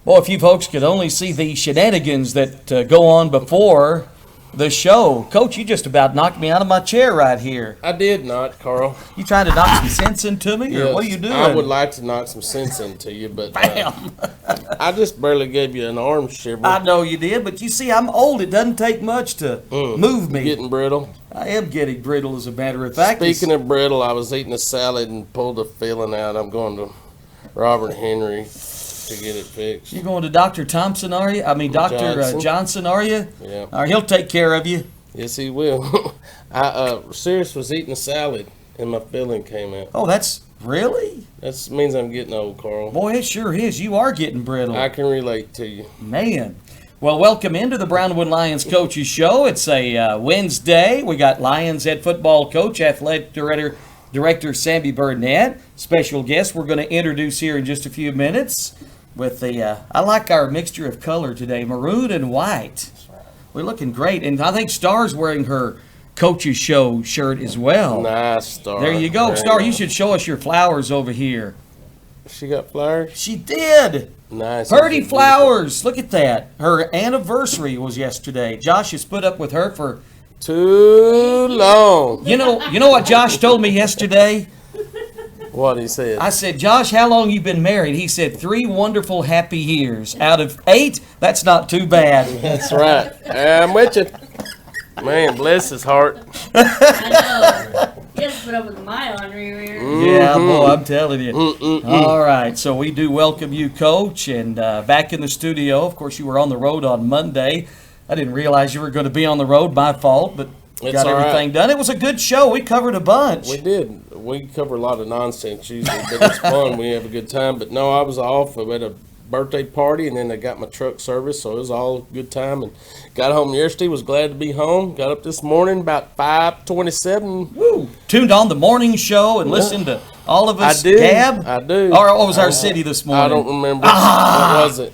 Boy, if you folks could only see the shenanigans that go on before the show. Coach, you just about knocked me out of my chair right here. I did not, Carl. You trying to knock some sense into me, or what are you doing? I would like to knock some sense into you, but I just barely gave you an arm shiver. I know you did, but you see, I'm old. It doesn't take much to move me. Getting brittle. I am getting brittle, as a matter of fact. Speaking of brittle, I was eating a salad and pulled a filling out. I'm going to Robert Henry to get it fixed. You're going to Dr. Thompson, are you? I mean, Dr. Johnson, are you? Yeah. All right, he'll take care of you. Yes, he will. I serious was eating a salad and my filling came out. Oh, that's really? That means I'm getting old, Carl. Boy, it sure is. You are getting brittle. I can relate to you. Man. Well, welcome into the Brownwood Lions Coaches Show. It's a Wednesday. We got Lions head football coach, athletic director Sammy Burnett. Special guest we're going to introduce here in just a few minutes. With the, I like our mixture of color today, maroon and white. We're looking great, and I think Star's wearing her Coaches Show shirt as well. Nice, Star. There you go, Star. You should show us your flowers over here. She got flowers? She did. Nice. Purdy flowers. Look at that. Her anniversary was yesterday. Josh has put up with her for too long. You know what Josh told me yesterday? What he said? I said, Josh, how long you been married? He said 3 wonderful, happy years. Out of 8, that's not too bad. That's right. I'm with you. Man, bless his heart. I know. He has to put up with my ornery rear. Yeah, boy, I'm telling you. All right, so we do welcome you, Coach, and back in the studio. Of course, you were on the road on Monday. I didn't realize you were going to be on the road. My fault, but got everything done. It was a good show. We covered a bunch. We did. We cover a lot of nonsense usually, but it's fun. We have a good time. But no, I was off. I had a birthday party, and then I got my truck service, so it was all a good time. And got home yesterday. Was glad to be home. Got up this morning about 5:27. Woo! Tuned on the morning show and listened to all of us. I do. Gab? I do. Or what was our city this morning? I don't remember. What was it?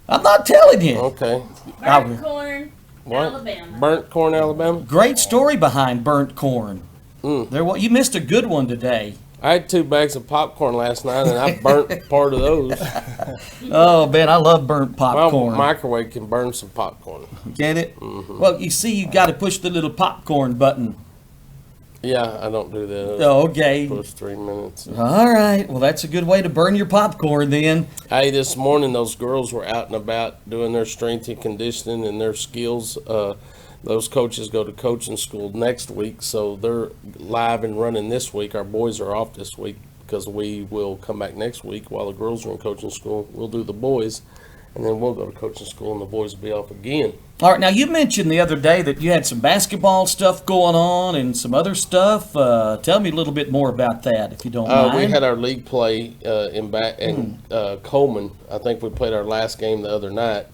I'm not telling you. Okay. Burnt corn, What? Alabama. Burnt corn, Alabama. Great story behind burnt corn. You missed a good one today. I had 2 bags of popcorn last night, and I burnt part of those. Oh, man, I love burnt popcorn. My microwave can burn some popcorn. Get it? Well, you see, you got to push the little popcorn button. Yeah, I don't do that. Oh, okay. Push 3 minutes. All right. Well, that's a good way to burn your popcorn then. Hey, this morning those girls were out and about doing their strength and conditioning and their skills. Those coaches go to coaching school next week, so they're live and running this week. Our boys are off this week because we will come back next week while the girls are in coaching school. We'll do the boys, and then we'll go to coaching school, and the boys will be off again. All right. Now, you mentioned the other day that you had some basketball stuff going on and some other stuff. Tell me a little bit more about that, if you don't mind. We had our league play in Coleman. I think we played our last game the other night.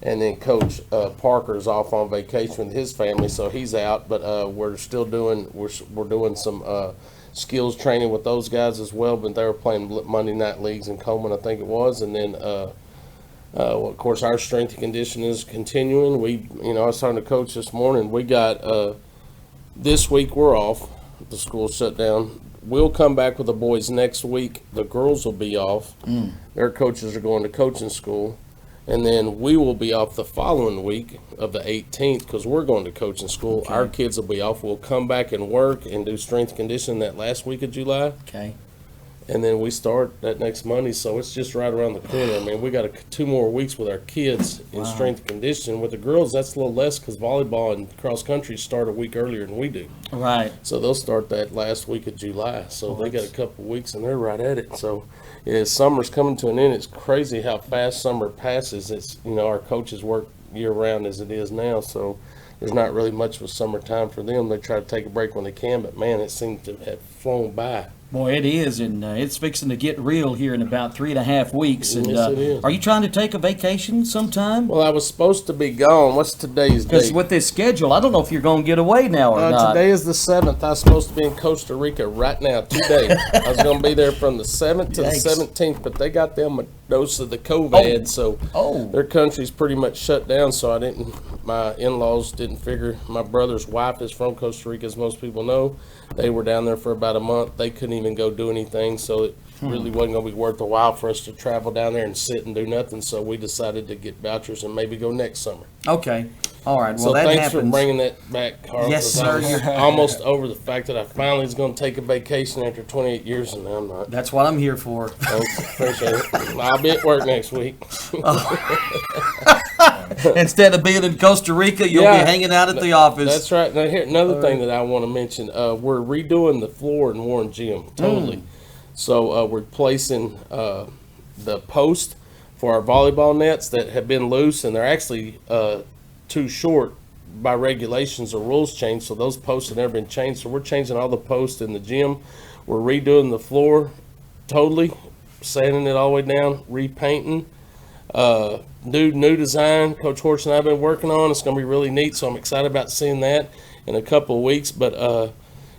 And then Coach Parker's off on vacation with his family, so he's out. But we're still doing some skills training with those guys as well. But they were playing Monday night leagues in Coleman, I think it was. And then, of course, our strength and conditioning is continuing. I was talking to Coach this morning. We got this week we're off. The school shut down. We'll come back with the boys next week. The girls will be off. Their coaches are going to coaching school. And then we will be off the following week of the 18th because we're going to coaching school. Okay. Our kids will be off. We'll come back and work and do strength and conditioning that last week of July. Okay. And then we start that next Monday, so it's just right around the corner. I mean, we got 2 more weeks with our kids in strength and conditioning. With the girls, that's a little less because volleyball and cross country start a week earlier than we do. Right. So they'll start that last week of July. So they got a couple of weeks, and they're right at it. So summer's coming to an end. It's crazy how fast summer passes. It's our coaches work year round as it is now, so there's not really much of a summertime for them. They try to take a break when they can, but man, it seems to have flown by. Boy, it is, and it's fixing to get real here in about 3.5 weeks. And yes, it is. Are you trying to take a vacation sometime? Well, I was supposed to be gone. What's today's date? Because with this schedule, I don't know if you're going to get away now or not. Today is the 7th. I was supposed to be in Costa Rica right now, today. I was going to be there from the 7th to the 17th, but they got them a dose of the COVID, so their country's pretty much shut down. So my in-laws didn't figure. My brother's wife is from Costa Rica, as most people know. They were down there for about a month. They couldn't even go do anything, so really wasn't going to be worth the while for us to travel down there and sit and do nothing. So we decided to get vouchers and maybe go next summer. Okay. All right. Well, So that thanks happens. for bringing that back, Carl. Yes, 'cause sir. I was almost over the fact that I finally was going to take a vacation after 28 years, and now I'm not. That's what I'm here for. Thanks, appreciate it. I'll be at work next week. Instead of being in Costa Rica, you'll Yeah. be hanging out at the office. That's right. Now, here, another thing that I want to mention, we're redoing the floor in Warren Gym, totally. So we're replacing the post for our volleyball nets that have been loose, and they're actually too short by regulations or rules changed, so those posts have never been changed. So we're changing all the posts in the gym. We're redoing the floor totally, sanding it all the way down, repainting. New design Coach Horse and I have been working on. It's going to be really neat, so I'm excited about seeing that in a couple of weeks. But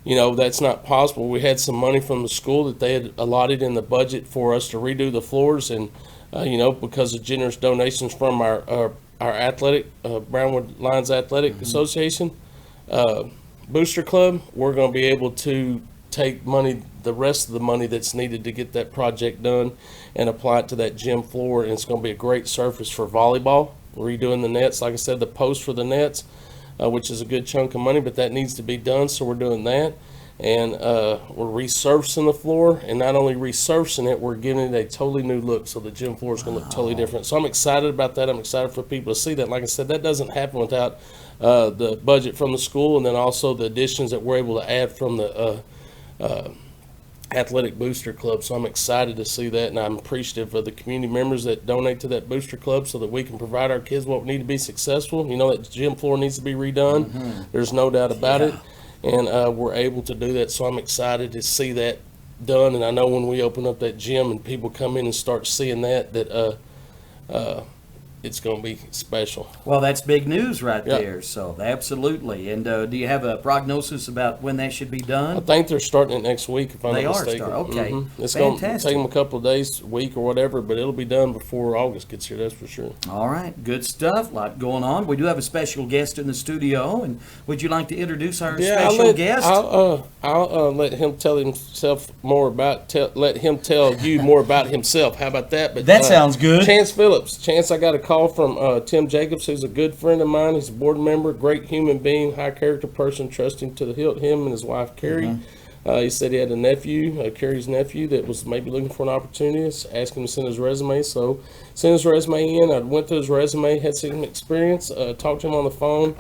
you know, that's not possible. We had some money from the school that they had allotted in the budget for us to redo the floors, and you know, because of generous donations from our athletic Brownwood Lions Athletic Association Booster Club, we're going to be able to take money, the rest of the money that's needed to get that project done, and apply it to that gym floor, and it's going to be a great surface for volleyball. We're redoing the nets, like I said, the post for the nets, which is a good chunk of money, but that needs to be done, so we're doing that. And we're resurfacing the floor, and not only resurfacing it, we're giving it a totally new look, so the gym floor is going to look totally different. So I'm excited about that. I'm excited for people to see that. Like I said, that doesn't happen without the budget from the school, and then also the additions that we're able to add from the Athletic Booster Club. So I'm excited to see that, and I'm appreciative of the community members that donate to that Booster Club so that we can provide our kids what we need to be successful. You know, that gym floor needs to be redone. There's no doubt about it. And we're able to do that, so I'm excited to see that done. And I know when we open up that gym and people come in and start seeing that it's going to be special. Well, that's big news right Yeah. there. So absolutely. And do you have a prognosis about when that should be I done? think they're starting it next week, if I'm They not are mistaken. starting. Okay. It's going to Fantastic. take them a couple of days, week or whatever, but it'll be done before August gets here, that's for sure. All right, good stuff. A lot going on. We do have a special guest in the studio, and would you like to introduce our special guest? I'll let him tell himself more about. Let him tell you more about himself. How about that? But That sounds good. Chance Phillips. Chance, I got a call from Tim Jacobs, who's a good friend of mine. He's a board member, great human being, high character person, trusting to the hilt. Him and his wife Carrie. He said he had a nephew, Carrie's nephew, that was maybe looking for an opportunity. Asked him to send his resume, so sent his resume in. I went through his resume, had some experience, talked to him on the phone.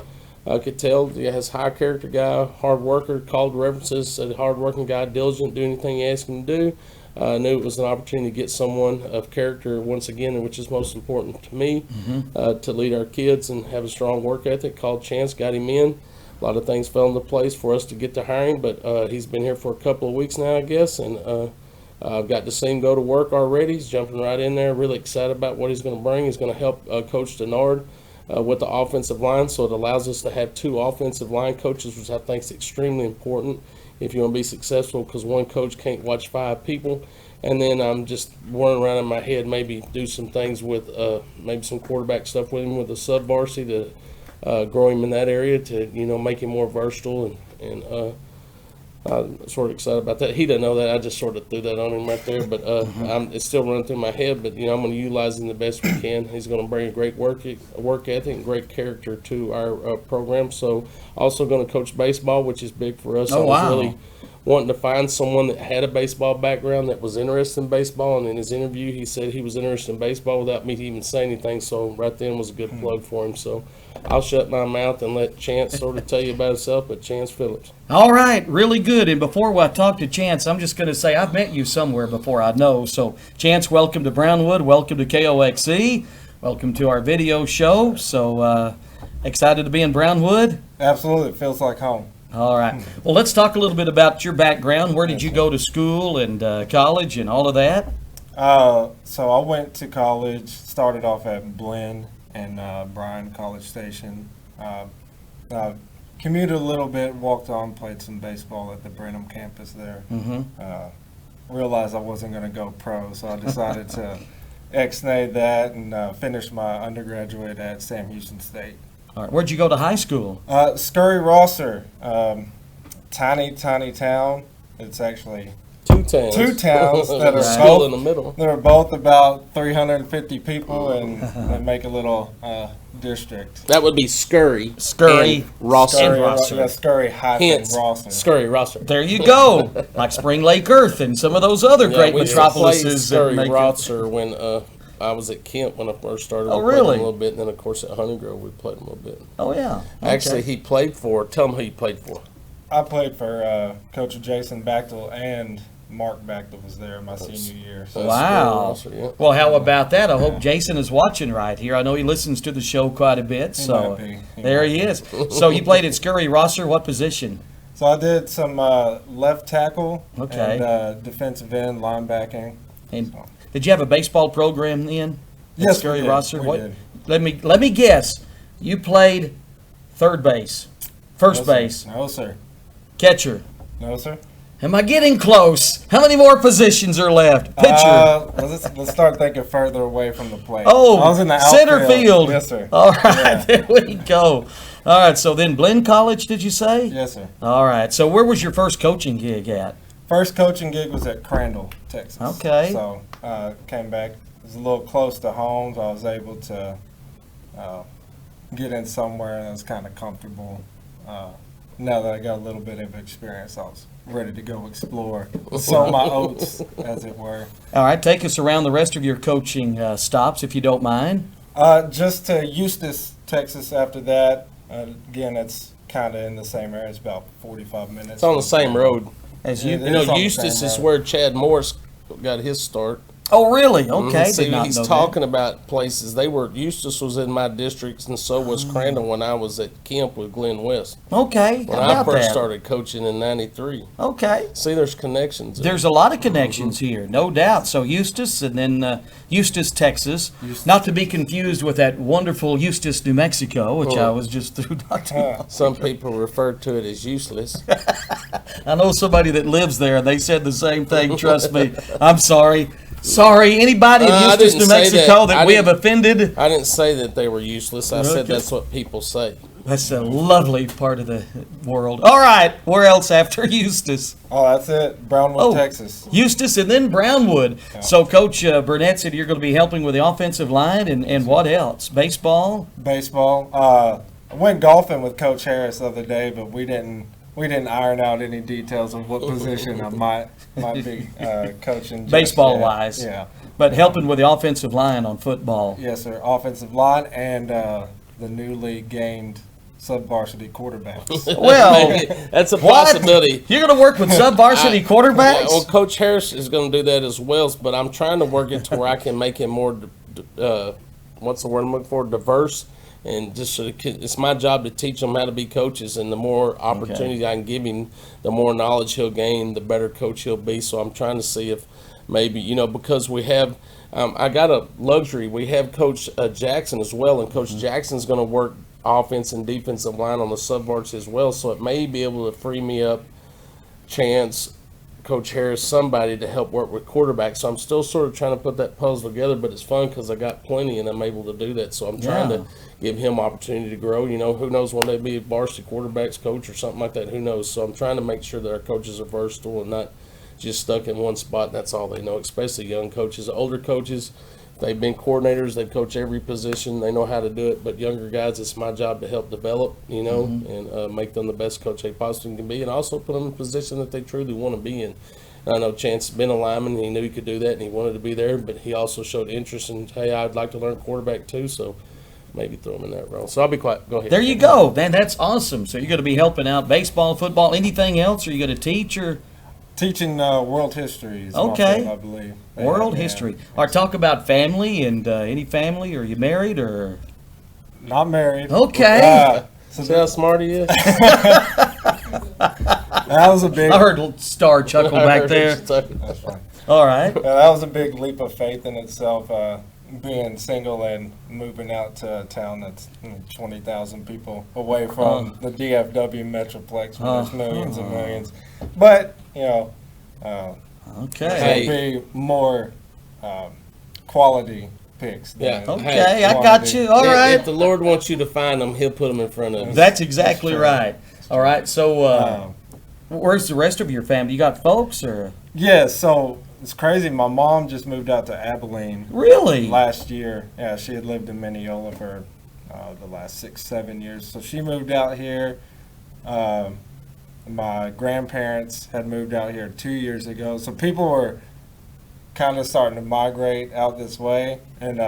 I could tell he has high character guy, hard worker, called references, said hard working guy, diligent, do anything you ask him to do. I knew it was an opportunity to get someone of character once again, which is most important to me, to lead our kids and have a strong work ethic. Called Chance, got him in. A lot of things fell into place for us to get to hiring, but he's been here for a couple of weeks now, I guess, and I've got to see him go to work already. He's jumping right in there, really excited about what he's going to bring. He's going to help Coach Denard with the offensive line, so it allows us to have two offensive line coaches, which I think is extremely important if you want to be successful, because one coach can't watch five people. And then I'm just running around in my head, maybe do some things with maybe some quarterback stuff with him with the sub-varsity to grow him in that area to, you know, make him more versatile, and I'm sort of excited about that. He doesn't know that. I just sort of threw that on him right there, but it's still running through my head. But, you know, I'm going to utilize him the best we can. He's going to bring a great work ethic and great character to our program. So also going to coach baseball, which is big for us. Oh, I was wow. really wanting to find someone that had a baseball background that was interested in baseball. And in his interview, he said he was interested in baseball without me even saying anything. So right then was a good plug for him. So I'll shut my mouth and let Chance sort of tell you about himself, but Chance Phillips. All right, really good. And before I talk to Chance, I'm just going to say I've met you somewhere before, I know. So, Chance, welcome to Brownwood. Welcome to KOXE. Welcome to our video show. So, excited to be in Brownwood? Absolutely. It feels like home. All right. Well, let's talk a little bit about your background. Where did you go to school and college and all of that? So I went to college, started off at Blinn and Bryan College Station. Commuted a little bit, walked on, played some baseball at the Brenham campus there. Realized I wasn't going to go pro, so I decided to ex-nay that and finish my undergraduate at Sam Houston State. All right. Where'd you go to high school? Scurry Rosser, tiny town. It's actually Two towns. Two towns that are School both in the middle. They're both about 350 people, and they make a little district. That would be Scurry. Scurry. And Rosser. Scurry, Rosser. yeah, Scurry hyphen Hence, Rosser. Scurry Rosser. There you go. Like Spring Lake Earth and some of those other great We used to play metropolises. that Scurry make it- Rosser when I was at Kent when I first started. Oh, We played really? him a little bit, and then of course at Honeygrove we played him a little bit. Oh, yeah. Actually, Okay. he played for. Tell him who he played for. I played for Coach Jason Bachtel, and Mark Bachtel was there my senior year. So Wow. Scurry Rosser, yeah. Well, how about that? I hope Jason is watching right here. I know he listens to the show quite a bit. He So might be. He there might he be. is. So you played at Scurry Rosser. What position? So I did some left tackle Okay. and defensive end, linebacking. And did you have a baseball program then? at Yes, Scurry we did. Rosser. We What? did. Let me guess. You played third base, first No, sir. base, No, sir. catcher. No, sir. Am I getting close? How many more positions are left? Pitcher. Let's start thinking further away from the plate. Oh, I was in the center outfield. field. Yes, sir. All right, Yeah. there we go. All right, so then Blinn College, did you say? Yes, sir. All right, so where was your first coaching gig at? First coaching gig was at Crandall, Texas. Okay. So came back. It was a little close to home, so I was able to get in somewhere that was kind of comfortable. Now that I got a little bit of experience, I was ready to go explore, sow my oats, as it were. All right, take us around the rest of your coaching stops, if you don't mind. Just to Eustis, Texas. After that, again, it's kind of in the same area. It's about 45 minutes. It's on the same road. As Yeah, you, it You is know, on the Eustis same is road. where Chad Morris got his start. oh, really? Okay, See, did not he's know talking about places. Eustis was in my districts, and so was Crandall when I was at Kemp with Glenn West. that. Okay, When how I about first that? started coaching in '93. Okay. See, there's connections. there. There's a lot of connections here, no doubt. So Eustis and then Eustis, Texas. Not to be confused with that wonderful Eustis, New Mexico, which I was just through not too long. Some people refer to it as useless. I know somebody that lives there, and they said the same thing. Trust me. I'm sorry. Sorry, anybody in I Eustis, didn't New say Mexico that. that I we have didn't- offended. I didn't say that they were useless. I said Okay. that's what people say. That's a lovely part of the world. All right, where else after Eustis? Oh, that's it. Brownwood, Oh. Texas. Eustis and then Brownwood. So Coach Burnett said you're going to be helping with the offensive line and what else? Baseball? Baseball. I went golfing with Coach Harris the other day, but we didn't iron out any details of what position I might be coaching. just Baseball yet. wise. Yeah. But helping with the offensive line on football. Yes, sir. Offensive line and the newly gained sub-varsity quarterbacks. Well, Maybe. That's a what? possibility. You're going to work with sub-varsity Yeah, quarterbacks? well, Coach Harris is going to do that as well, but I'm trying to work it to where I can make him more, what's the word I'm looking for, diverse, and just so it's my job to teach them how to be coaches, and the more opportunity I can give him, the more knowledge he'll gain, the better coach he'll be. So I'm trying to see if maybe, because we have, I got a luxury. We have Coach Jackson as well, and Coach Jackson's going to work offense and defensive line on the sub-varsity as well, so it may be able to free me up, Chance, Coach Harris, somebody to help work with quarterbacks. So I'm still sort of trying to put that puzzle together, but it's fun because I got plenty and I'm able to do that. So I'm trying Yeah. to give him opportunity to grow. Who knows, one day be a varsity quarterbacks coach or something like that. Who knows? So I'm trying to make sure that our coaches are versatile and not just stuck in one spot and that's all they know, especially young coaches. Older coaches, they've been coordinators, they coach every position, they know how to do it. But younger guys, it's my job to help develop, and make them the best coach they possibly can be, and also put them in a position that they truly want to be in. And I know Chance has been a lineman, he knew he could do that, and he wanted to be there, but he also showed interest in, hey, I'd like to learn quarterback too, so maybe throw him in that role. So I'll be quiet. Go ahead. There you go. Man, that's awesome. So you're going to be helping out baseball, football, anything else? Are you going to teach or Teaching world history is my Okay. field, I believe. world Yeah. history? Or talk about family and any family? Are you married or? Not married. Okay. So See how smart he is? that was a big. I heard Star chuckle back there. That's fine. All right. That was a big leap of faith in itself, being single and moving out to a town that's 20,000 people away from the DFW Metroplex where there's millions and millions. But, Okay. Hey. there'd be more quality picks. Yeah. than Okay, I got quantity. you. All If right. the Lord wants you to find them, he'll put them in front of you. That's exactly true. right. All right. So Where's the rest of your family? You got folks or? Yeah, so it's crazy. My mom just moved out to Abilene Really? last year. Yeah, she had lived in Mineola for the last 6-7 years. So she moved out here. My grandparents had moved out here 2 years ago. So people were kind of starting to migrate out this way. And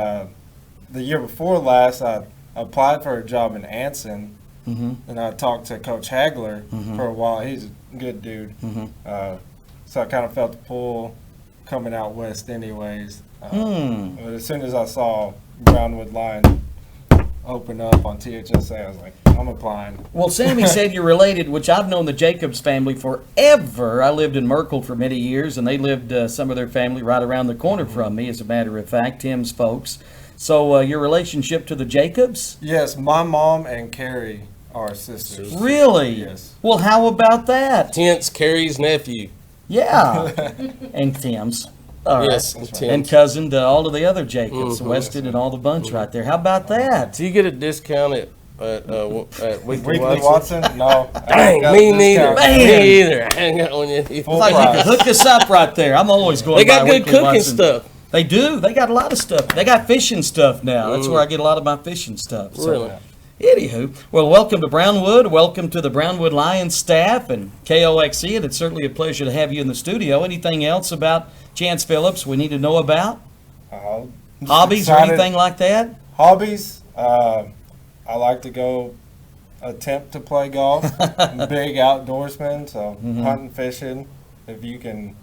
the year before last, I applied for a job in Anson. And I talked to Coach Hagler for a while. He's a good dude. So I kind of felt the pull coming out west anyways. But as soon as I saw Brownwood Lions open up on THSA, I was like, I'm applying. Well, Sammy said you're related, which I've known the Jacobs family forever. I lived in Merkel for many years, and they lived, some of their family, right around the corner from me, as a matter of fact, Tim's folks. So your relationship to the Jacobs? Yes, my mom and Carrie are sisters. Really? Yes. Well, how about that? Tent's Carrie's nephew. Yeah. And Tim's. All right. Yes, and Tim's. And cousin to all of the other Jacobs, Weston and all the bunch right there. How about that? Do you get a discount at Weekly Watson? Watson? No. I Dang, got me a neither. discount. Man. Me either. I ain't got one yet either. Full Like you price. could hook us up right there. I'm always going They by got good Weekly cooking Watson. stuff. They do. They got a lot of stuff. They got fishing stuff now. That's where I get a lot of my fishing stuff. So, Really? anywho, well, welcome to Brownwood. Welcome to the Brownwood Lions staff and KOXE, and it's certainly a pleasure to have you in the studio. Anything else about Chance Phillips we need to know about? Just Hobbies or excited. anything like that? Hobbies? I like to go attempt to play golf. I'm a big outdoorsman, so hunting, fishing. If you can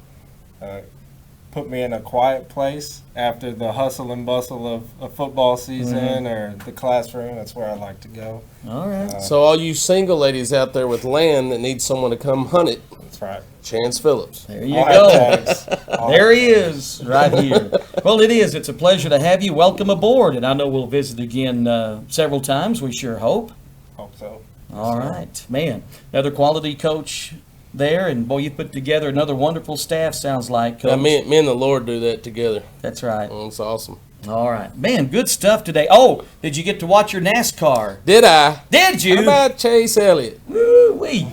put me in a quiet place after the hustle and bustle of football season or the classroom, that's where I like to go. All right. So all you single ladies out there with land that need someone to come hunt it, That's right. Chance Phillips. There you All go. hashtags. There he is, right here. Well, it is. It's a pleasure to have you. Welcome aboard, and I know we'll visit again several times. We sure hope. Hope so. All right, man. Another quality coach there, and boy, you put together another wonderful staff. Sounds like. Now, Coach. me and the Lord do that together. That's right. It's awesome. All right, man. Good stuff today. Oh, did you get to watch your NASCAR? Did I? Did you? How about Chase Elliott? Woo-wee.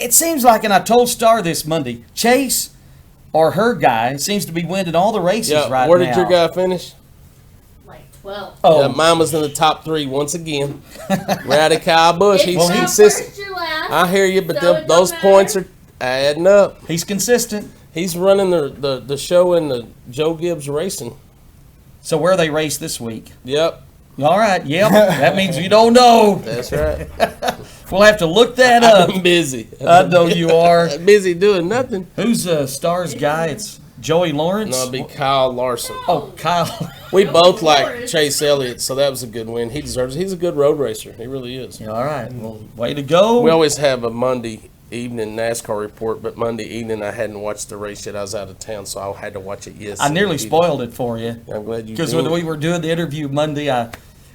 It seems like, and I told Star this Monday, Chase or her guy seems to be winning all the races Yeah, right where now. did your guy finish? Like 12. Oh, Yeah, mine was in the top 3 once again. Rowdy Kyle Busch, It's he's not consistent. first, your last. I hear you, but So it don't those matter. points are adding up. he's consistent. He's running the show in the Joe Gibbs Racing. So where they race this week? Yep, All right, yep. That means you don't know. that's right. We'll have to look that up. I'm busy. I know you are. Busy doing nothing. Who's Star's guy? It's Joey Lawrence. No, it'd be Kyle Larson. Oh, Kyle. We both like Lawrence. Chase Elliott, so that was a good win. He deserves it. He's a good road racer. He really is. All right. Well, way to go. We always have a Monday evening NASCAR report, but Monday evening I hadn't watched the race yet. I was out of town, so I had to watch it yesterday. I nearly spoiled it for you I'm glad you because did. when we were doing the interview Monday, I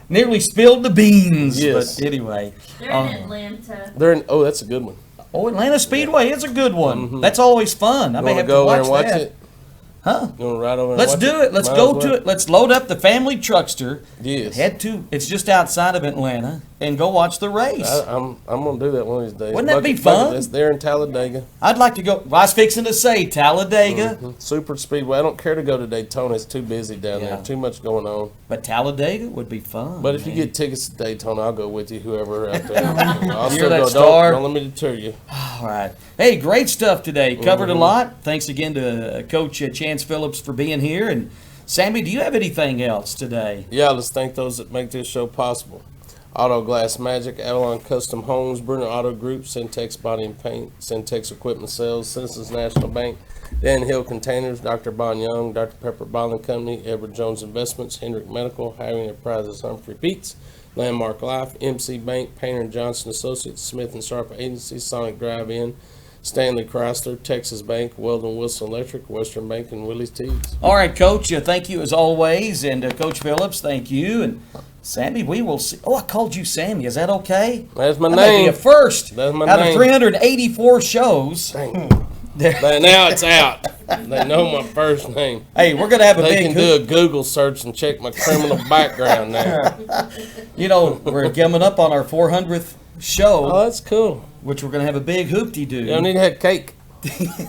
nearly spilled the beans. Yes. But anyway. They're in Atlanta. They're in, oh, that's a good one. Oh, Atlanta Speedway is a good one. That's always fun. I You may want have to go to there watch and watch that. it? Huh? You want to ride over and Let's watch do it. Let's Might go as well. to it. Let's load up the family truckster. Yes. Head to. It's just outside of Atlanta, and go watch the race. I'm going to do that one of these days. Wouldn't that be Bucket fun? list. They're in Talladega. I'd like to go. I was fixing to say Talladega, Super Speedway. I don't care to go to Daytona. It's too busy down Yeah. there. Too much going on. but Talladega would be fun. But if you man. get tickets to Daytona, I'll go with you, whoever out there. I'll Hear still that, go. Star? Don't let me deter you. All right. Hey, great stuff today. Covered a lot. Thanks again to Coach Chance Phillips for being here. And Sammy, do you have anything else today? Yeah, let's thank those that make this show possible. Auto Glass Magic, Avalon Custom Homes, Bruner Auto Group, Syntex Body and Paint, Syntex Equipment Sales, Citizens National Bank, Dan Hill Containers, Dr. Bon Young, Dr. Pepper Bottling Company, Edward Jones Investments, Hendrick Medical, Highway Enterprises, Humphrey Peets, Landmark Life, MC Bank, Painter and Johnson Associates, Smith and Sharp Agency, Sonic Drive-In, Stanley Chrysler, Texas Bank, Weldon Wilson Electric, Western Bank, and Willie's Tees. All right, Coach. Thank you as always. And Coach Phillips, thank you. And Sammy, we will see. Oh, I called you Sammy. Is that okay? That's my That may be name. a first. That's my out name. of 384 shows. Dang. There- But now it's out. They know my first name. Hey, we're gonna have a They big. can do a Google search and check my criminal background now. You know, we're coming up on our 400th show, Oh, that's cool. which we're going to have a big hoop-de-doo. You don't need to have cake. Cake.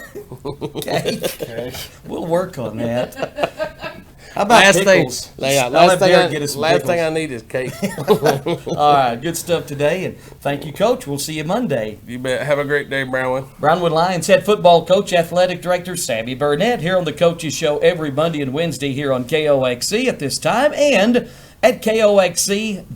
Okay. We'll work on that. How about Last thing, pickles? yeah, I'll last have thing, Derek get us some last thing pickles. I need is cake. All right, good stuff today, and thank you, Coach. We'll see you Monday. You bet. Have a great day, Brownwood. Brownwood Lions head football coach, athletic director Sammy Burnett here on the Coaches Show every Monday and Wednesday here on KOXC at this time and at KOXC.com.